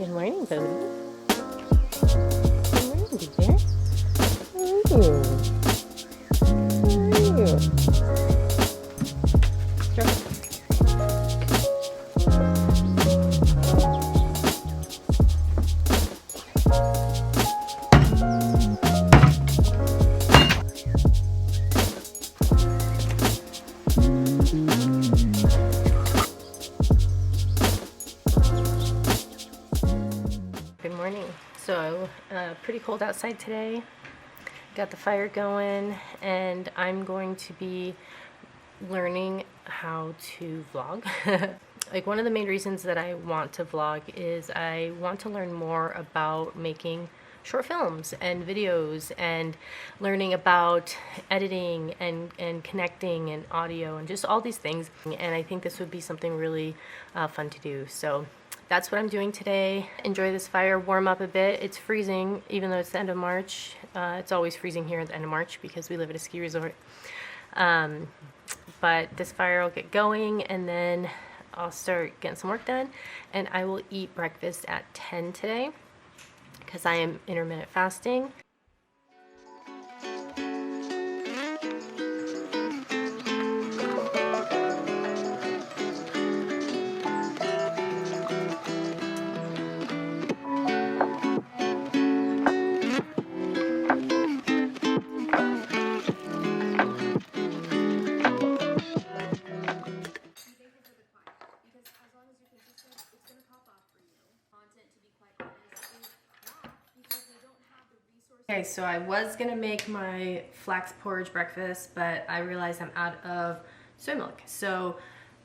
Good morning, Bodhi. Good morning, dear. How are you? How are you? Good morning. So, pretty cold outside today. Got the fire going, and I'm going to be learning how to vlog. Like, one of the main reasons that I want to vlog is I want to learn more about making short films and videos and learning about editing and connecting and audio and just all these things. And I think this would be something really fun to do. So that's what I'm doing today. Enjoy this fire, warm up a bit. It's freezing, even though it's the end of March. It's always freezing here at the end of March because we live at a ski resort. But this fire will get going, and then I'll start getting some work done. And I will eat breakfast at 10 today because I am intermittent fasting. Okay, so I was gonna make my flax porridge breakfast, but I realized I'm out of soy milk. So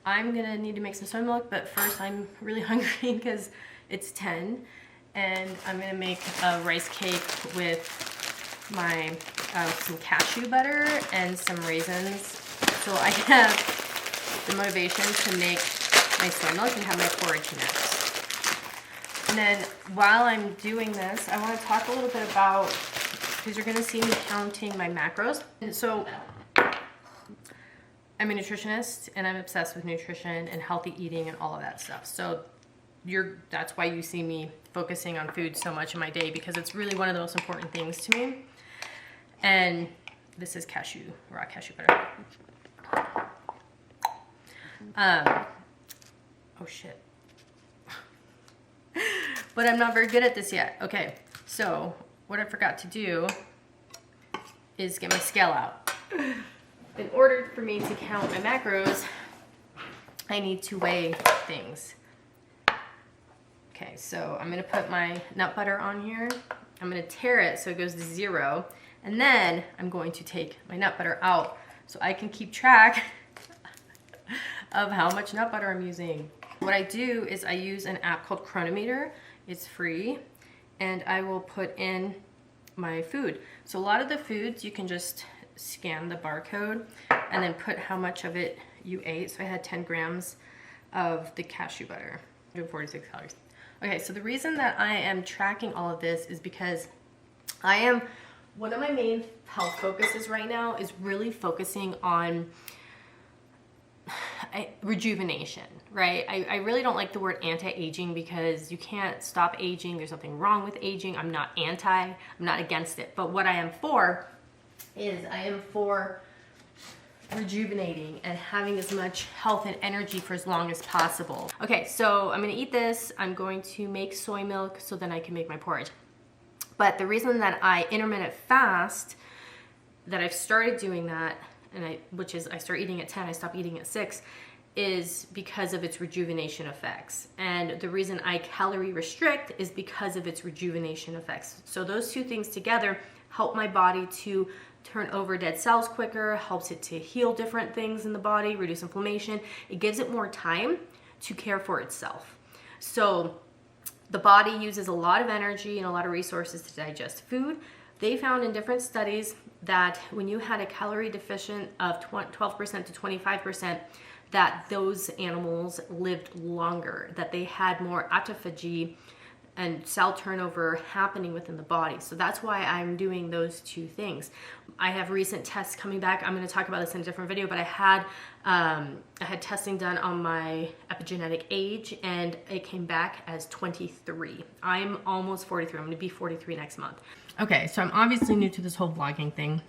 I'm gonna need to make some soy milk, but first I'm really hungry because it's 10, and I'm gonna make a rice cake with my some cashew butter and some raisins. So I have the motivation to make my soy milk and have my porridge next. And then while I'm doing this, I want to talk a little bit about, because you're going to see me counting my macros. And so I'm a nutritionist, and I'm obsessed with nutrition and healthy eating and all of that stuff. So that's why you see me focusing on food so much in my day, because it's really one of the most important things to me. And this is raw cashew butter. Oh shit. But I'm not very good at this yet. Okay, so what I forgot to do is get my scale out. In order for me to count my macros, I need to weigh things. Okay, so I'm gonna put my nut butter on here. I'm gonna tear it so it goes to 0. And then I'm going to take my nut butter out so I can keep track of how much nut butter I'm using. What I do is I use an app called Chronometer. It's free, and I will put in my food. So a lot of the foods you can just scan the barcode and then put how much of it you ate. So I had 10 grams of the cashew butter, 146 calories. Okay, so the reason that I am tracking all of this is because one of my main health focuses right now is really focusing on rejuvenation, right? I really don't like the word anti-aging because you can't stop aging. There's nothing wrong with aging. I'm not I'm not against it. But what I am for is I am for rejuvenating and having as much health and energy for as long as possible. Okay, so I'm gonna eat this. I'm going to make soy milk so then I can make my porridge. But the reason that I intermittent fast, that I've started doing that, which is I start eating at 10, I stop eating at 6, is because of its rejuvenation effects. And the reason I calorie restrict is because of its rejuvenation effects. So those two things together help my body to turn over dead cells quicker, helps it to heal different things in the body, reduce inflammation. It gives it more time to care for itself. So the body uses a lot of energy and a lot of resources to digest food. They found in different studies that when you had a calorie deficient of 12% to 25%, that those animals lived longer, that they had more autophagy and cell turnover happening within the body. So that's why I'm doing those two things. I have recent tests coming back. I'm going to talk about this in a different video, but I had testing done on my epigenetic age, and it came back as 23. I'm almost 43. I'm going to be 43 next month. Okay, so I'm obviously new to this whole vlogging thing.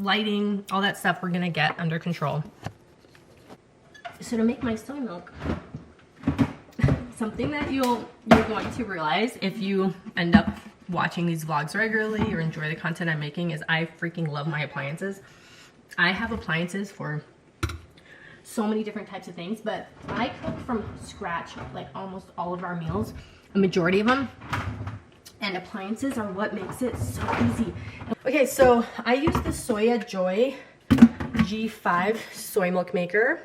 Lighting, all that stuff we're going to get under control. So to make my soy milk, something that you're going to realize if you end up watching these vlogs regularly or enjoy the content I'm making is I freaking love my appliances. I have appliances for so many different types of things, but I cook from scratch like almost all of our meals, a majority of them, and appliances are what makes it so easy. Okay, so I use the Soya Joy G5 soy milk maker.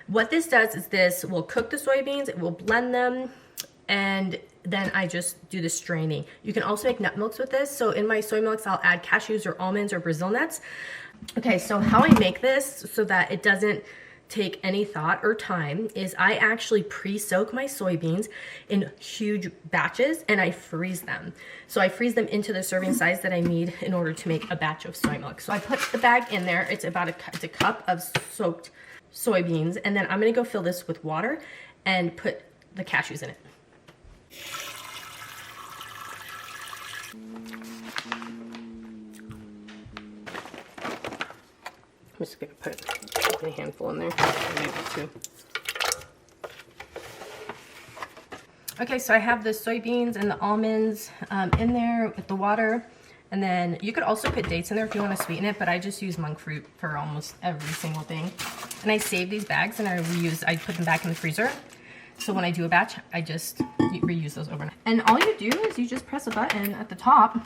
What this does is this will cook the soybeans, it will blend them, and then I just do the straining. You can also make nut milks with this. So in my soy milks, I'll add cashews or almonds or Brazil nuts. Okay, so how I make this so that it doesn't take any thought or time is I actually pre-soak my soybeans in huge batches and I freeze them. So I freeze them into the serving size that I need in order to make a batch of soy milk. So I put the bag in there. It's about it's a cup of soaked soybeans, and then I'm gonna go fill this with water and put the cashews in it. I'm just gonna put a handful in there, maybe two. Okay, so I have the soybeans and the almonds in there with the water. And then you could also put dates in there if you want to sweeten it, but I just use monk fruit for almost every single thing. And I save these bags and I put them back in the freezer. So when I do a batch, I just reuse those overnight. And all you do is you just press a button at the top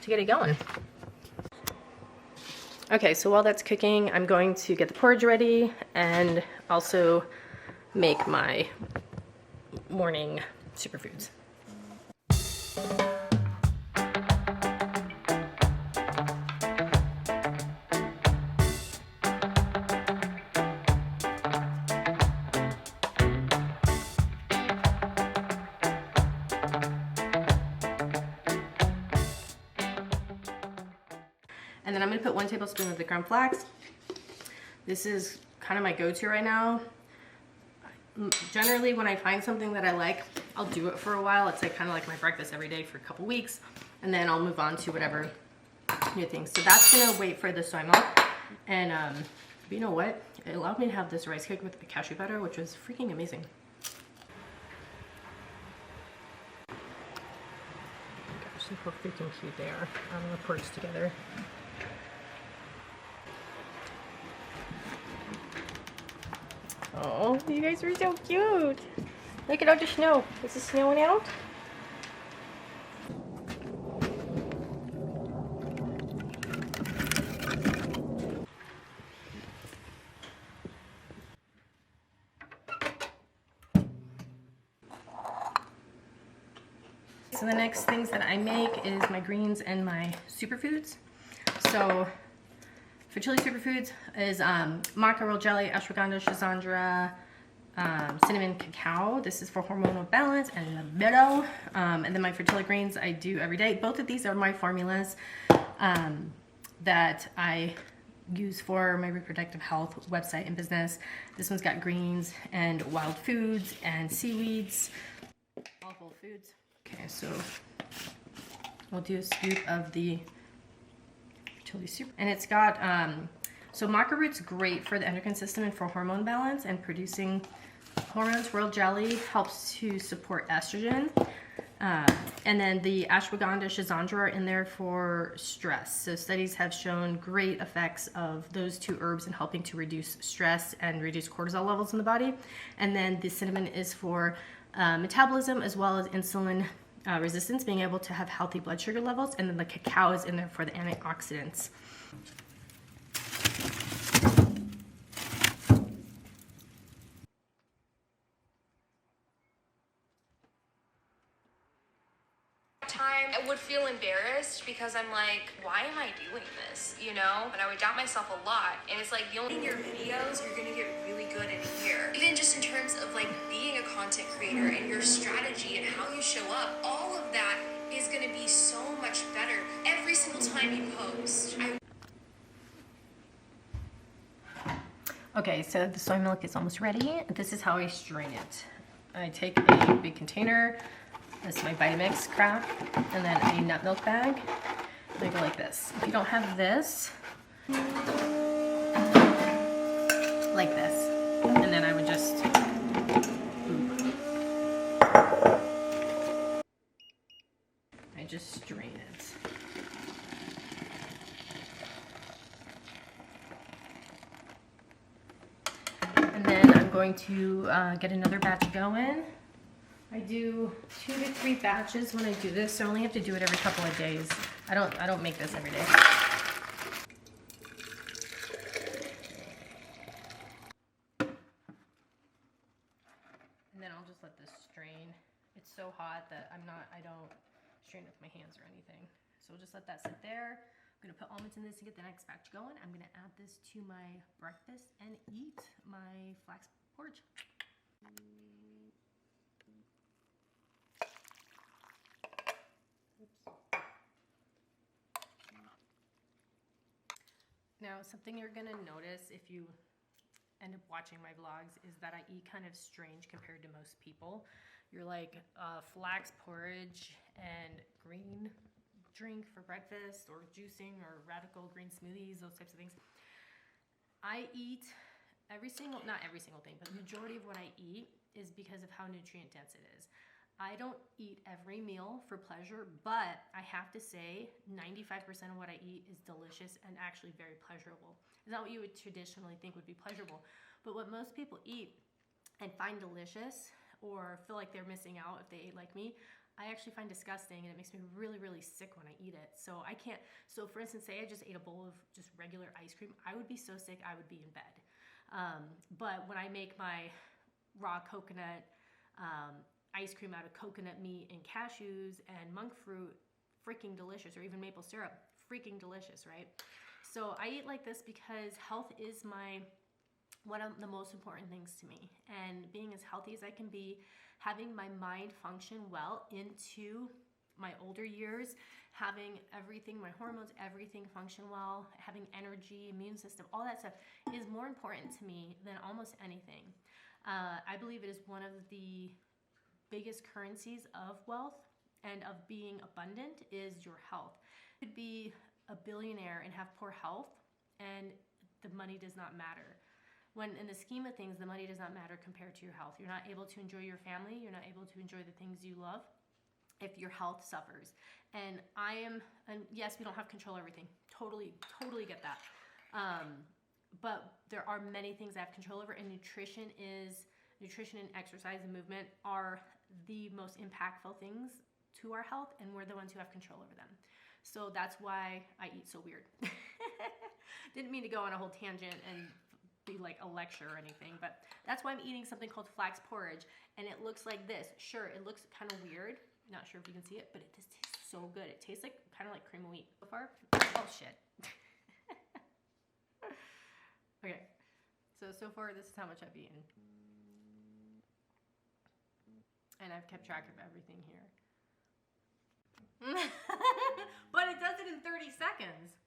to get it going. Okay, so while that's cooking, I'm going to get the porridge ready and also make my morning superfoods. And then I'm going to put 1 tablespoon of the ground flax. This is kind of my go-to right now. Generally, when I find something that I like, I'll do it for a while. It's like kind of like my breakfast every day for a couple weeks, and then I'll move on to whatever new things. So that's going to wait for the soy milk. And you know what? It allowed me to have this rice cake with the cashew butter, which was freaking amazing. Gosh, look how freaking cute they are. I'm going to put this together. Oh, you guys are so cute. Look at all the snow. Is it snowing out? So the next things that I make is my greens and my superfoods. So for chili superfoods is mackerel jelly, ashwagandha, schizandra, cinnamon cacao. This is for hormonal balance and libido. And then my fertility greens I do every day. Both of these are my formulas that I use for my reproductive health website and business. This one's got greens and wild foods and seaweeds, all whole foods. Okay, so we'll do a scoop of the fertility soup. And it's got, so maca root's great for the endocrine system and for hormone balance and producing hormones. Royal jelly helps to support estrogen. And then the ashwagandha, schizandra are in there for stress. So studies have shown great effects of those two herbs in helping to reduce stress and reduce cortisol levels in the body. And then the cinnamon is for metabolism as well as insulin resistance, being able to have healthy blood sugar levels. And then the cacao is in there for the antioxidants. would feel embarrassed because I'm like, why am I doing this? You know? And I would doubt myself a lot. And it's like, the only in your videos, you're gonna get really good in here. Even just in terms of like being a content creator and your strategy and how you show up, all of that is gonna be so much better every single time you post. Okay, so the soy milk is almost ready. This is how I strain it. I take a big container, this is my Vitamix crap, and then a nut milk bag, and I go like this. If you don't have this, like this, and then I would just, I just strain it. And then I'm going to get another batch going. I do 2 to 3 batches when I do this, so I only have to do it every couple of days. I don't make this every day. And then I'll just let this strain. It's so hot that I don't strain with my hands or anything. So we'll just let that sit there. I'm gonna put almonds in this to get the next batch going. I'm gonna add this to my breakfast and eat my flax porridge. Now, something you're gonna notice if you end up watching my vlogs is that I eat kind of strange compared to most people. You're like flax porridge and green drink for breakfast, or juicing, or radical green smoothies, those types of things. I eat not every single thing, but the majority of what I eat is because of how nutrient dense it is. I don't eat every meal for pleasure, but I have to say 95% of what I eat is delicious and actually very pleasurable. It's not what you would traditionally think would be pleasurable, but what most people eat and find delicious or feel like they're missing out if they ate like me, I actually find disgusting, and it makes me really, really sick when I eat it. So I can't, so for instance, say I just ate a bowl of just regular ice cream, I would be so sick I would be in bed. But when I make my raw coconut ice cream out of coconut meat and cashews and monk fruit, freaking delicious, or even maple syrup, freaking delicious, right? So I eat like this because health is one of the most important things to me, and being as healthy as I can be, having my mind function well into my older years, having everything, my hormones, everything function well, having energy, immune system, all that stuff is more important to me than almost anything. I believe it is one of the biggest currencies of wealth and of being abundant is your health. You could be a billionaire and have poor health, and the money does not matter. When in the scheme of things, the money does not matter compared to your health. You're not able to enjoy your family. You're not able to enjoy the things you love if your health suffers. And yes, we don't have control of everything. Totally get that. But there are many things I have control over, and nutrition and exercise and movement are the most impactful things to our health, and we're the ones who have control over them. So that's why I eat so weird. Didn't mean to go on a whole tangent and be like a lecture or anything, but that's why I'm eating something called flax porridge, and it looks like this. Sure, it looks kind of weird. Not sure if you can see it, but it just tastes so good. It tastes like kind of like cream of wheat. So far, oh shit. Okay, so far this is how much I've eaten, and I've kept track of everything here. But it does it in 30 seconds.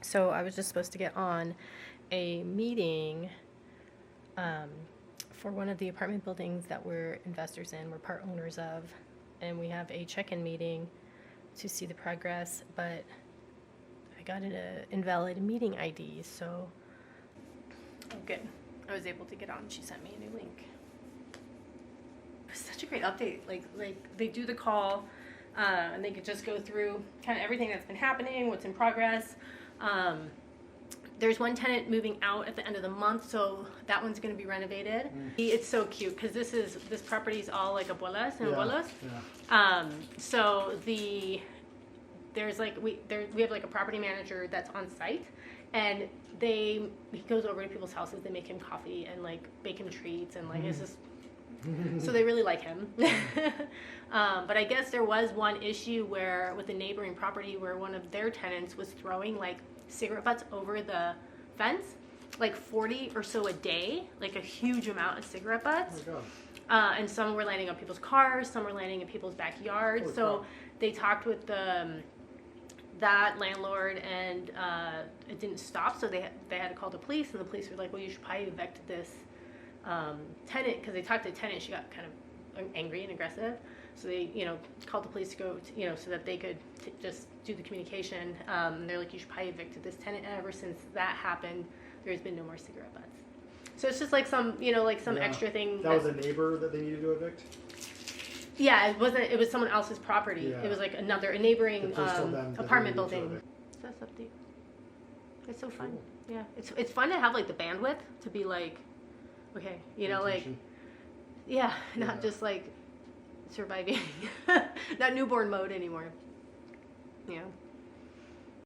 So I was just supposed to get on a meeting for one of the apartment buildings that we're investors in, we're part owners of, and we have a check-in meeting to see the progress, but I got an invalid meeting ID, so oh good. I was able to get on. She sent me a new link. It was such a great update. Like they do the call, and they could just go through kind of everything that's been happening, what's in progress. There's one tenant moving out at the end of the month, so that one's going to be renovated. It's so cute because this property is all like abuelas and abuelos. Yeah. So there's like we have like a property manager that's on site, and he goes over to people's houses. They make him coffee and like bake him treats, and like it's just so they really like him. But I guess there was one issue where with a neighboring property where one of their tenants was throwing like cigarette butts over the fence, like 40 or so a day, like a huge amount of cigarette butts. Oh my God. And some were landing on people's cars, some were landing in people's backyards. So they talked with that landlord, and it didn't stop. So they had to call the police, and the police were like, "Well, you should probably evict this tenant," because they talked to the tenant. She got kind of angry and aggressive. So they, called the police to go, so that they could just do the communication. They're like, you should probably evict this tenant. And ever since that happened, there's been no more cigarette butts. So it's just like some, extra thing. That was a neighbor that they needed to evict? Yeah, it wasn't. It was someone else's property. Yeah. It was like a neighboring apartment building. So that's update. It's so fun. Cool. Yeah, it's fun to have like the bandwidth to be like, okay, not just like surviving, not newborn mode anymore. Yeah.